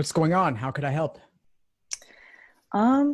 What's going on? How could I help?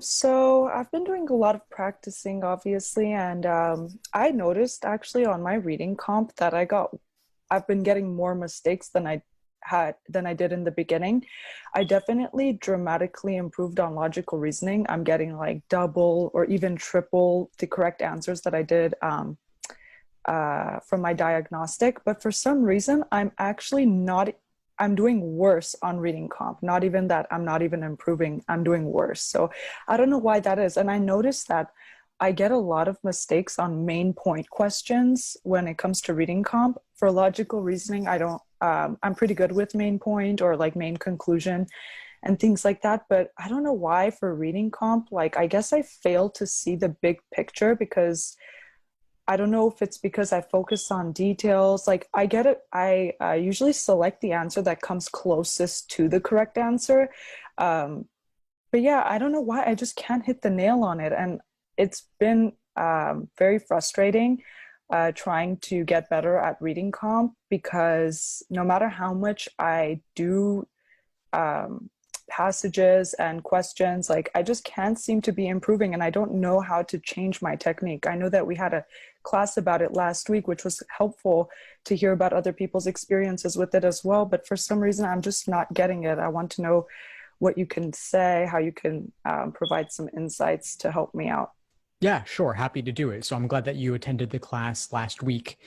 So I've been doing a lot of practicing, obviously, and I noticed actually on my reading comp that I've been getting more mistakes than I did in the beginning. I definitely dramatically improved on logical reasoning. I'm getting like double or even triple the correct answers that I did from my diagnostic. But for some reason, I'm doing worse on reading comp. Not even that I'm not even improving, I'm doing worse. So I don't know why that is. And I noticed that I get a lot of mistakes on main point questions when it comes to reading comp. For logical reasoning, I don't, I'm pretty good with main point or like main conclusion and things like that. But I don't know why for reading comp, like I guess I fail to see the big picture because I don't know if it's because I focus on details. Like I get it. I usually select the answer that comes closest to the correct answer. Um, but yeah, I don't know why. I just can't hit the nail on it. And it's been very frustrating trying to get better at reading comp because no matter how much I do um, passages and questions. Like I just can't seem to be improving, and I don't know how to change my technique. I know that we had a class about it last week, which was helpful to hear about other people's experiences with it as well. But for some reason, I'm just not getting it. I want to know what you can say, how you can provide some insights to help me out. Yeah, sure. Happy to do it. So I'm glad that you attended the class last week.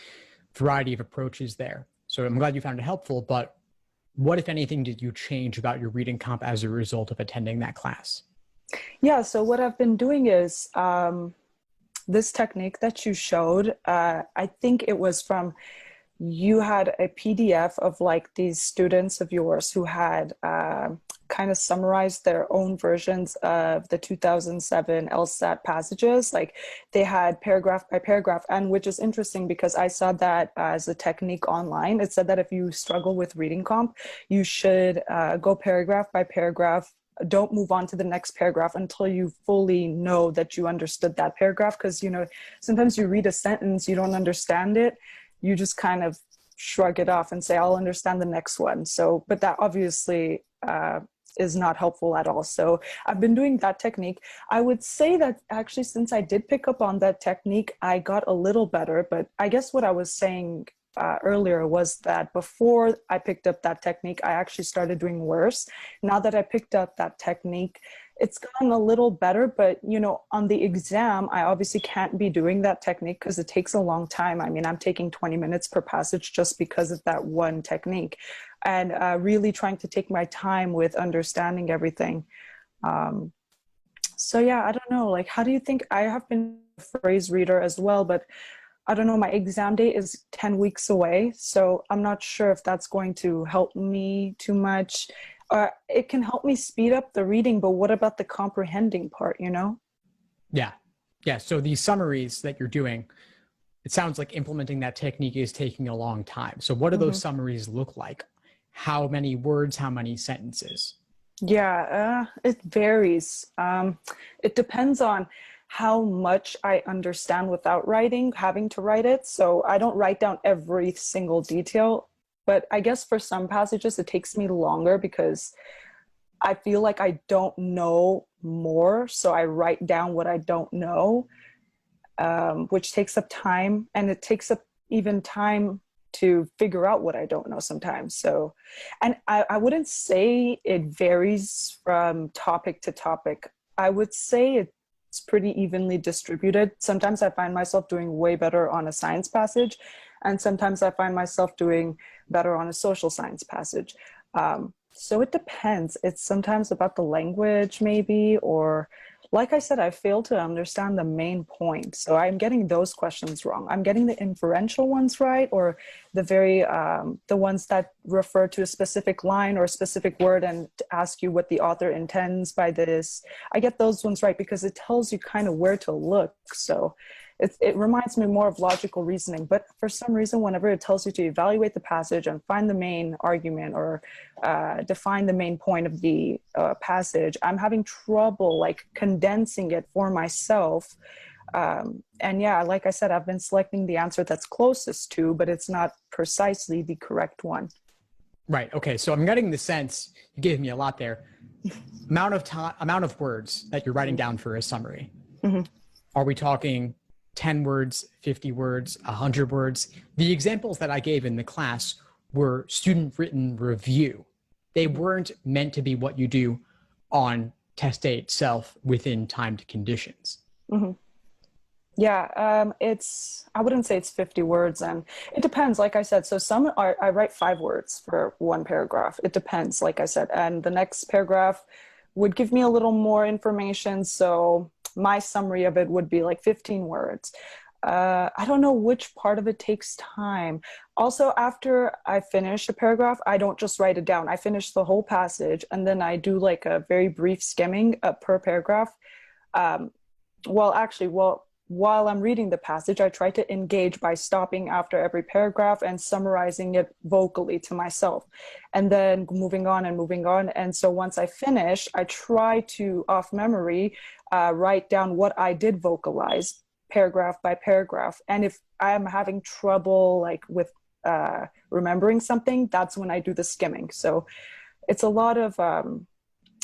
Variety of approaches there. So I'm glad you found it helpful, but what, if anything, did you change about your reading comp as a result of attending that class? Yeah, so what I've been doing is this technique that you showed, I think it was from you had a PDF of like these students of yours who had kind of summarized their own versions of the 2007 LSAT passages. Like they had paragraph by paragraph, and which is interesting because I saw that as a technique online. It said that if you struggle with reading comp, you should go paragraph by paragraph. Don't move on to the next paragraph until you fully know that you understood that paragraph. Because, you know, sometimes you read a sentence, you don't understand it, you just kind of shrug it off and say, I'll understand the next one. So, but that obviously is not helpful at all. So I've been doing that technique. I would say that actually, since I did pick up on that technique, I got a little better. But I guess what I was saying earlier was that before I picked up that technique, I actually started doing worse. Now that I picked up that technique, it's gotten a little better, but you know, on the exam, I obviously can't be doing that technique because it takes a long time. I mean, I'm taking 20 minutes per passage just because of that one technique, and really trying to take my time with understanding everything. Um, so yeah, I don't know. Like, how do you think? I have been a phrase reader as well, but I don't know, my exam date is 10 weeks away, so I'm not sure if that's going to help me too much. It can help me speed up the reading, but what about the comprehending part, you know? Yeah. Yeah. So these summaries that you're doing, it sounds like implementing that technique is taking a long time. So what do those Hmm. summaries look like? How many words, how many sentences? Yeah, it varies. It depends on how much I understand without writing, having to write it. So I don't write down every single detail, but I guess for some passages it takes me longer because I feel like I don't know more. So I write down what I don't know, which takes up time, and it takes up even time to figure out what I don't know sometimes. So, and I wouldn't say it varies from topic to topic. I would say it's pretty evenly distributed. Sometimes I find myself doing way better on a science passage, and sometimes I find myself doing better on a social science passage. So it depends. It's sometimes about the language, maybe, or like I said, I fail to understand the main point. So I'm getting those questions wrong. I'm getting the inferential ones right, or the ones that refer to a specific line or a specific word and to ask you what the author intends by this. I get those ones right because it tells you kind of where to look. So it reminds me more of logical reasoning. But for some reason, whenever it tells you to evaluate the passage and find the main argument or define the main point of the passage, I'm having trouble like condensing it for myself. And yeah, like I said, I've been selecting the answer that's closest to, but it's not precisely the correct one. Right. Okay. So I'm getting the sense you gave me a lot there. Amount of time, amount of words that you're writing down for a summary. Mm-hmm. Are we talking 10 words, 50 words, 100 words? The examples that I gave in the class were student written review. They weren't meant to be what you do on test day itself within timed conditions. Mm-hmm. Yeah, I wouldn't say it's 50 words, and it depends, like I said. So I write 5 words for one paragraph. It depends, like I said. And the next paragraph would give me a little more information. So my summary of it would be like 15 words. I don't know which part of it takes time. Also, after I finish a paragraph, I don't just write it down. I finish the whole passage, and then I do like a very brief skimming per paragraph. Um, while I'm reading the passage, I try to engage by stopping after every paragraph and summarizing it vocally to myself, and then moving on and moving on. And so once I finish, I try to, off memory, write down what I did vocalize paragraph by paragraph. And if I'm having trouble like with remembering something, that's when I do the skimming. So it's a lot of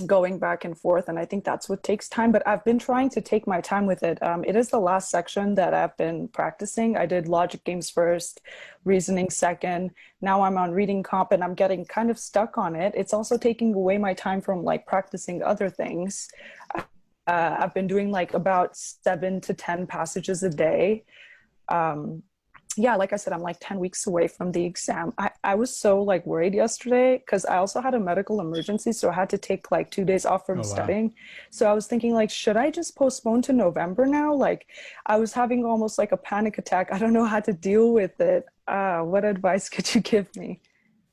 going back and forth, and I think that's what takes time, but I've been trying to take my time with it. It is the last section that I've been practicing. I did logic games first, reasoning second. Now I'm on reading comp, and I'm getting kind of stuck on it. It's also taking away my time from like practicing other things. I've been doing like about 7 to 10 passages a day. Yeah, like I said, I'm like 10 weeks away from the exam. I was so like worried yesterday because I also had a medical emergency. So I had to take like 2 days off from studying. So I was thinking like, should I just postpone to November now? Like I was having almost like a panic attack. I don't know how to deal with it. What advice could you give me?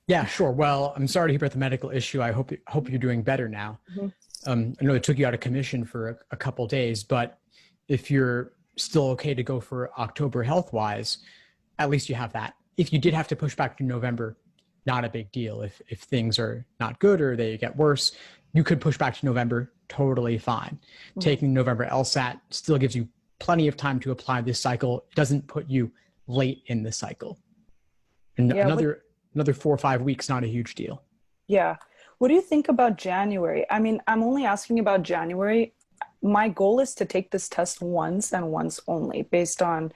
Yeah, sure. Well, I'm sorry to hear about the medical issue. I hope you're doing better now. I know it took you out of commission for a couple days, but if you're still okay to go for October health-wise, at least you have that. If you did have to push back to November, not a big deal. If things are not good or they get worse, you could push back to November, totally fine. Taking November LSAT still gives you plenty of time to apply this cycle. It doesn't put you late in the cycle. And Yeah, another 4 or 5 weeks, not a huge deal. yeah. What do you think about January? I mean, I'm only asking about January. My goal is to take this test once and once only based on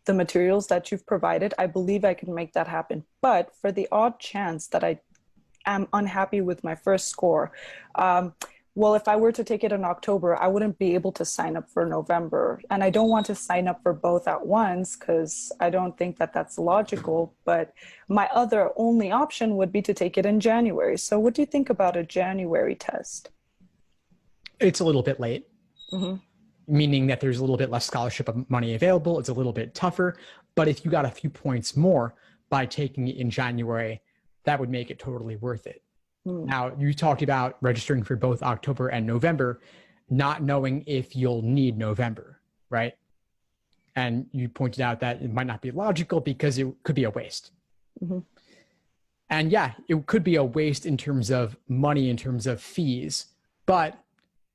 the materials that you've provided. I believe I can make that happen. But for the odd chance that I am unhappy with my first score, well, if I were to take it in October, I wouldn't be able to sign up for November. And I don't want to sign up for both at once because I don't think that that's logical. But my other only option would be to take it in January. So what do you think about a January test? It's a little bit late. Mm-hmm. Meaning that there's a little bit less scholarship money available. It's a little bit tougher. But if you got a few points more by taking it in January, that would make it totally worth it. Now, you talked about registering for both October and November, not knowing if you'll need November, right? And you pointed out that it might not be logical because it could be a waste. And yeah, it could be a waste in terms of money, in terms of fees, but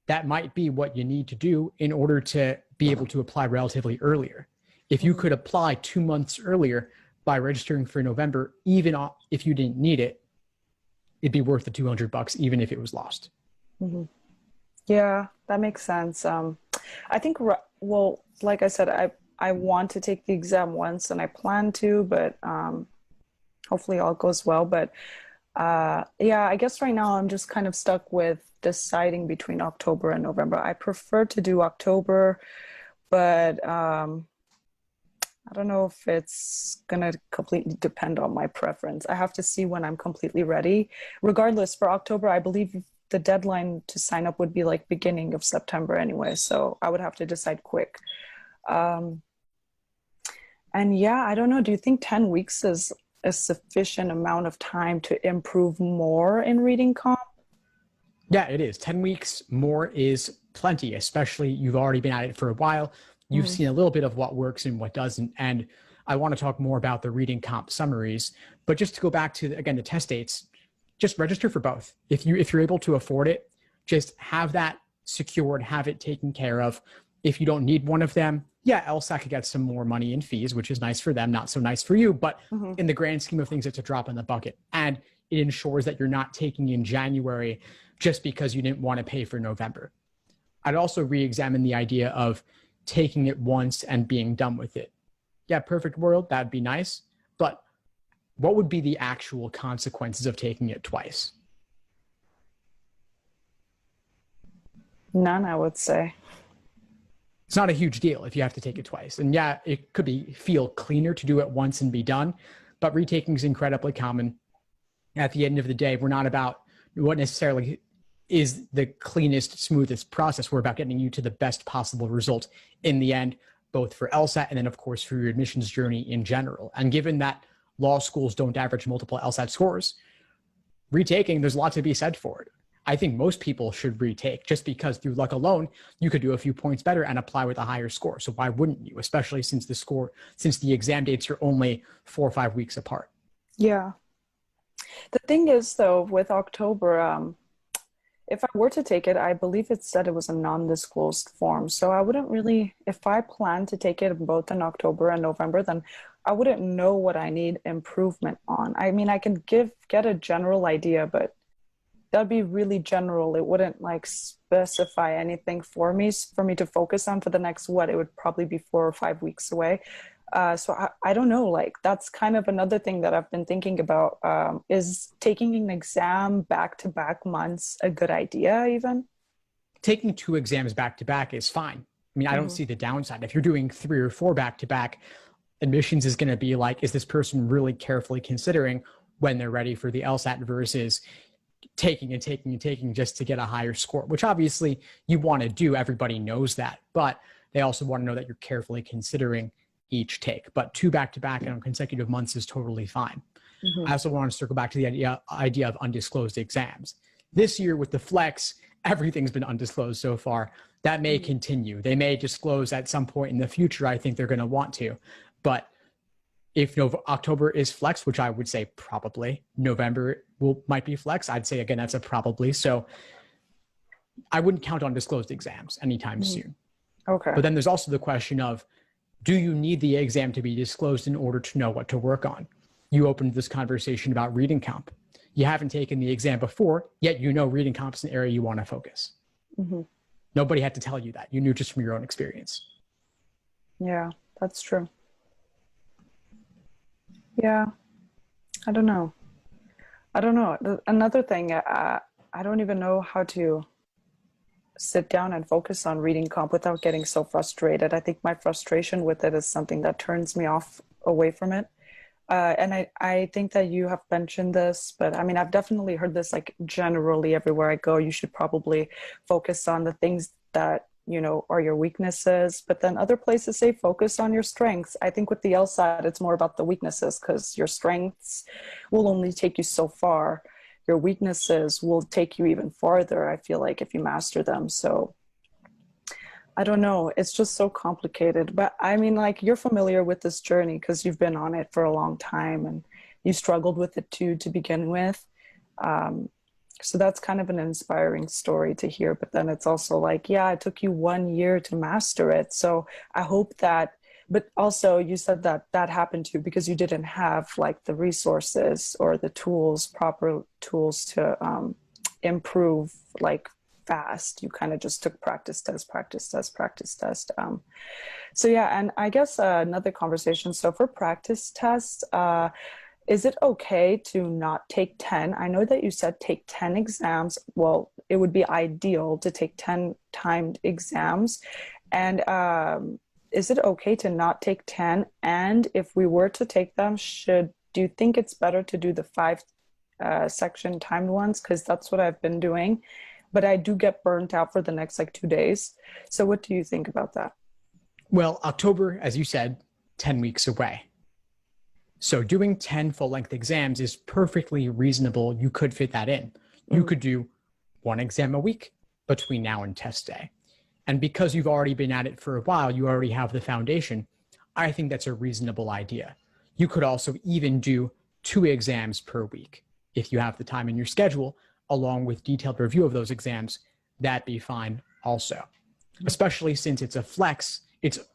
that might be what you need to do in order to be able to apply relatively earlier. If you could apply 2 months earlier by registering for November, even if you didn't need it, it'd be worth the $200 even if it was lost. Yeah, that makes sense. I think, well, like I said, I want to take the exam once and I plan to, but hopefully all goes well. But yeah, I guess right now I'm just kind of stuck with deciding between October and November. I prefer to do October, but I don't know if it's gonna completely depend on my preference. I have to see when I'm completely ready. Regardless, for October, I believe the deadline to sign up would be like beginning of September anyway, so I would have to decide quick. And yeah, I don't know. Do you think 10 weeks is a sufficient amount of time to improve more in reading comp? Yeah, it is. 10 weeks more is plenty, especially you've already been at it for a while. You've seen a little bit of what works and what doesn't. And I want to talk more about the reading comp summaries, but just to go back to, again, the test dates, just register for both. If you're able to afford it, just have that secured, have it taken care of. If you don't need one of them, yeah, LSAT could get some more money in fees, which is nice for them, not so nice for you. But in the grand scheme of things, it's a drop in the bucket. And it ensures that you're not taking in January just because you didn't want to pay for November. I'd also re-examine the idea of taking it once and being done with it. Yeah, perfect world, that'd be nice. But what would be the actual consequences of taking it twice? None, I would say. It's not a huge deal if you have to take it twice. And yeah, it could feel cleaner to do it once and be done, but retaking is incredibly common. At the end of the day, we're not about what necessarily is the cleanest, smoothest process. We're about getting you to the best possible result in the end, both for LSAT and then, of course, for your admissions journey in general. And given that law schools don't average multiple LSAT scores, retaking, there's a lot to be said for it. I think most people should retake just because through luck alone, you could do a few points better and apply with a higher score. So why wouldn't you, especially since the exam dates are only 4 or 5 weeks apart? Yeah. The thing is, though, with October, if I were to take it, I believe it said it was a non-disclosed form. So I wouldn't really, if I plan to take it both in October and November, then I wouldn't know what I need improvement on. I mean, I can get a general idea, but that'd be really general. It wouldn't like specify anything for me to focus on for the next, what, it would probably be 4 or 5 weeks away. So I don't know, like that's kind of another thing that I've been thinking about. Is taking an exam back-to-back months a good idea even? Taking 2 exams back-to-back is fine. I mean, I don't see the downside. If you're doing 3 or 4 back-to-back, admissions is going to be like, is this person really carefully considering when they're ready for the LSAT versus taking and taking and taking just to get a higher score, which obviously you want to do. Everybody knows that, but they also want to know that you're carefully considering each take. But 2 back-to-back and on consecutive months is totally fine. I also want to circle back to the idea of undisclosed exams. This year with the flex, everything's been undisclosed so far. That may continue. They may disclose at some point in the future. I think they're going to want to. But if October is flex, which I would say probably, November might be flex. I'd say, again, that's a probably. So I wouldn't count on disclosed exams anytime soon. Okay. But then there's also the question of, do you need the exam to be disclosed in order to know what to work on? You opened this conversation about reading comp. You haven't taken the exam before, yet you know reading comp is an area you want to focus. Nobody had to tell you that. You knew just from your own experience. Yeah, that's true. Yeah, I don't know. Another thing, I don't even know how to sit down and focus on reading comp without getting so frustrated. I think my frustration with it is something that turns me away from it. And I think that you have mentioned this, but I mean, I've definitely heard this like generally everywhere I go. You should probably focus on the things that, you know, are your weaknesses, but then other places say focus on your strengths. I think with the LSAT, it's more about the weaknesses because your strengths will only take you so far. Your weaknesses will take you even farther, I feel like, if you master them. So I don't know. It's just so complicated. But I mean, like, you're familiar with this journey because you've been on it for a long time and you struggled with it too to begin with. So that's kind of an inspiring story to hear. But then it's also like, yeah, it took you 1 year to master it. So I hope that, but also you said that that happened to you because you didn't have like the resources or the tools, proper tools to improve like fast. You kind of just took practice test. So yeah, and I guess another conversation. So for practice tests, is it okay to not take 10? I know that you said take 10 exams. Well, it would be ideal to take 10 timed exams. And is it okay to not take 10? And if we were to take them, do you think it's better to do the 5 section timed ones? Because that's what I've been doing. But I do get burnt out for the next like 2 days. So what do you think about that? Well, October, as you said, 10 weeks away. So doing 10 full-length exams is perfectly reasonable. You could fit that in. You could do 1 exam a week between now and test day. And because you've already been at it for a while, you already have the foundation. I think that's a reasonable idea. You could also even do 2 exams per week if you have the time in your schedule, along with detailed review of those exams. That'd be fine also, especially since it's a flex.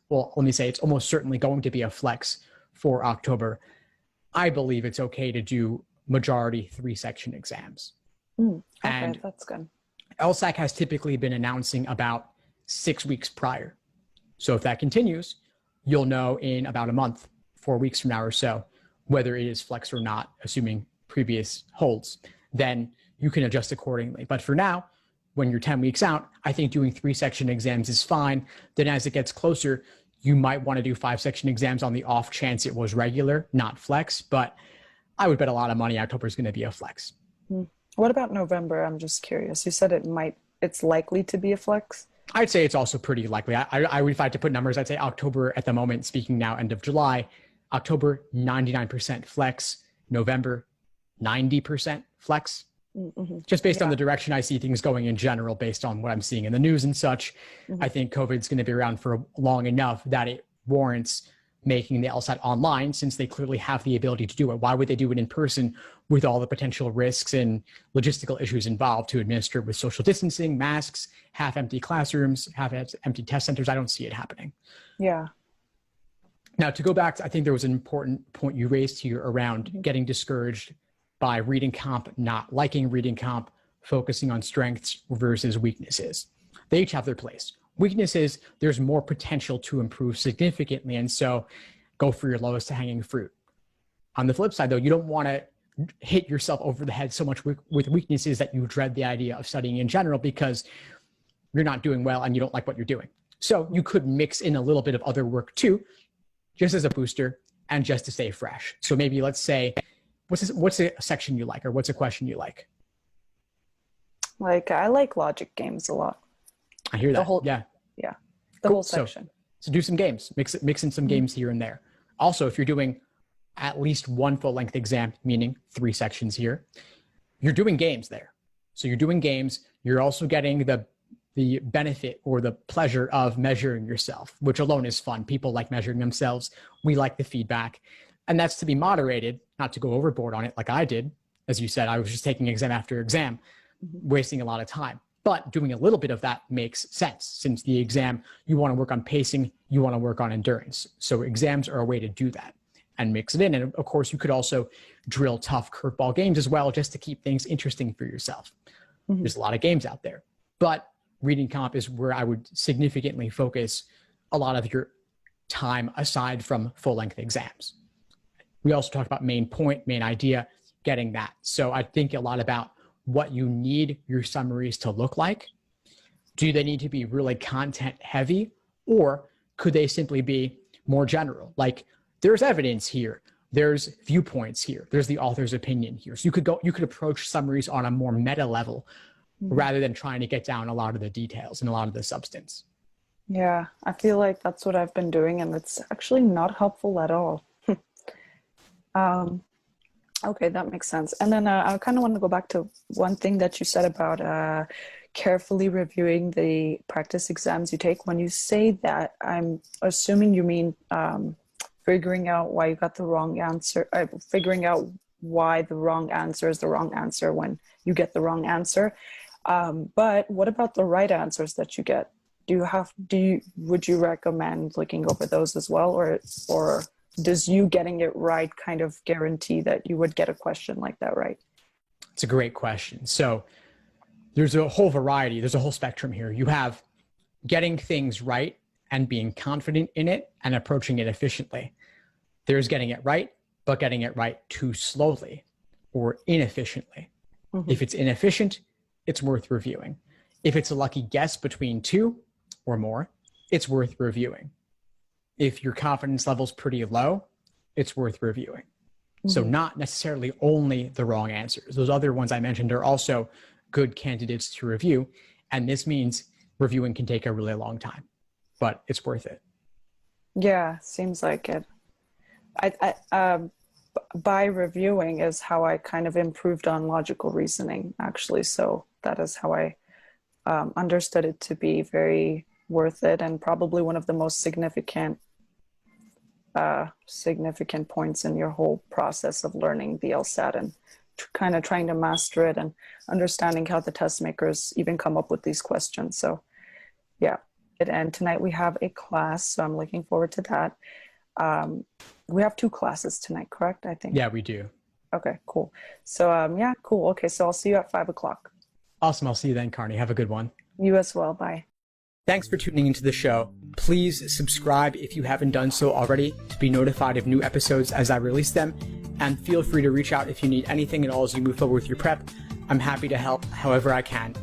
Well, let me say it's almost certainly going to be a flex for October. I believe it's okay to do majority 3-section exams. Okay, And that's good. LSAC has typically been announcing about 6 weeks prior. So if that continues, you'll know in about a month, 4 weeks from now or so, whether it is flex or not, assuming previous holds. Then you can adjust accordingly. But for now, when you're 10 weeks out, I think doing 3-section exams is fine. Then as it gets closer, you might want to do 5-section exams on the off chance it was regular, not flex. But I would bet a lot of money October is going to be a flex. What about November? I'm just curious. You said it's likely to be a flex. I'd say it's also pretty likely. I would, if I had to put numbers, I'd say October at the moment, speaking now, end of July, October, 99% flex, November, 90% flex. Just based on the direction I see things going in general, based on what I'm seeing in the news and such, I think COVID's going to be around for long enough that it warrants making the LSAT online, since they clearly have the ability to do it. Why would they do it in person with all the potential risks and logistical issues involved to administer with social distancing, masks, half empty classrooms, half empty test centers? I don't see it happening. Yeah. Now, to go back to, I think there was an important point you raised here around getting discouraged by reading comp, not liking reading comp, focusing on strengths versus weaknesses. They each have their place. Weaknesses, there's more potential to improve significantly, and so go for your lowest hanging fruit. On the flip side, though, you don't want to hit yourself over the head so much with weaknesses that you dread the idea of studying in general because you're not doing well and you don't like what you're doing. So you could mix in a little bit of other work too, just as a booster and just to stay fresh. So maybe let's say, what's a section you like, or what's a question you like? Like, I like logic games a lot. I hear that. The whole section. So do some games, mix in some games here and there. Also, if you're doing at least one full length exam, meaning 3 sections here, you're doing games there. So you're doing games. You're also getting the benefit or the pleasure of measuring yourself, which alone is fun. People like measuring themselves. We like the feedback, and that's to be moderated, not to go overboard on it like I did. As you said, I was just taking exam after exam, wasting a lot of time. But doing a little bit of that makes sense, since the exam, you want to work on pacing, you want to work on endurance. So exams are a way to do that and mix it in. And of course, you could also drill tough curveball games as well, just to keep things interesting for yourself. There's a lot of games out there, but reading comp is where I would significantly focus a lot of your time aside from full-length exams. We also talked about main point, main idea, getting that. So I think a lot about what you need your summaries to look like. Do they need to be really content heavy, or could they simply be more general? Like, there's evidence here, there's viewpoints here, there's the author's opinion here. So you could approach summaries on a more meta level rather than trying to get down a lot of the details and a lot of the substance. Yeah, I feel like that's what I've been doing, and it's actually not helpful at all. Okay, that makes sense. And then I kind of want to go back to one thing that you said about carefully reviewing the practice exams you take. When you say that, I'm assuming you mean figuring out why you got the wrong answer, figuring out why the wrong answer is the wrong answer when you get the wrong answer. But what about the right answers that you get? Would you recommend looking over those as well, or does you getting it right kind of guarantee that you would get a question like that right? It's a great question. So there's a whole variety, there's a whole spectrum here. You have getting things right and being confident in it and approaching it efficiently. There's getting it right, but getting it right too slowly or inefficiently. If it's inefficient, it's worth reviewing. If it's a lucky guess between 2 or more, it's worth reviewing. If your confidence level's pretty low, it's worth reviewing. So not necessarily only the wrong answers. Those other ones I mentioned are also good candidates to review. And this means reviewing can take a really long time, but it's worth it. Yeah, seems like it. By reviewing is how I kind of improved on logical reasoning, actually. So that is how I understood it to be very worth it, and probably one of the most significant points in your whole process of learning the LSAT and kind of trying to master it and understanding how the test makers even come up with these questions. So yeah, and tonight we have a class, so I'm looking forward to that. We have 2 classes tonight, correct? I think. Yeah, we do. Okay, cool. So yeah, cool. Okay, so I'll see you at 5 o'clock. Awesome. I'll see you then, Carney. Have a good one. You as well. Bye. Thanks for tuning into the show. Please subscribe if you haven't done so already to be notified of new episodes as I release them. And feel free to reach out if you need anything at all as you move forward with your prep. I'm happy to help however I can.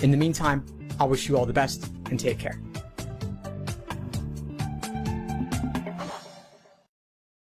In the meantime, I'll wish you all the best and take care.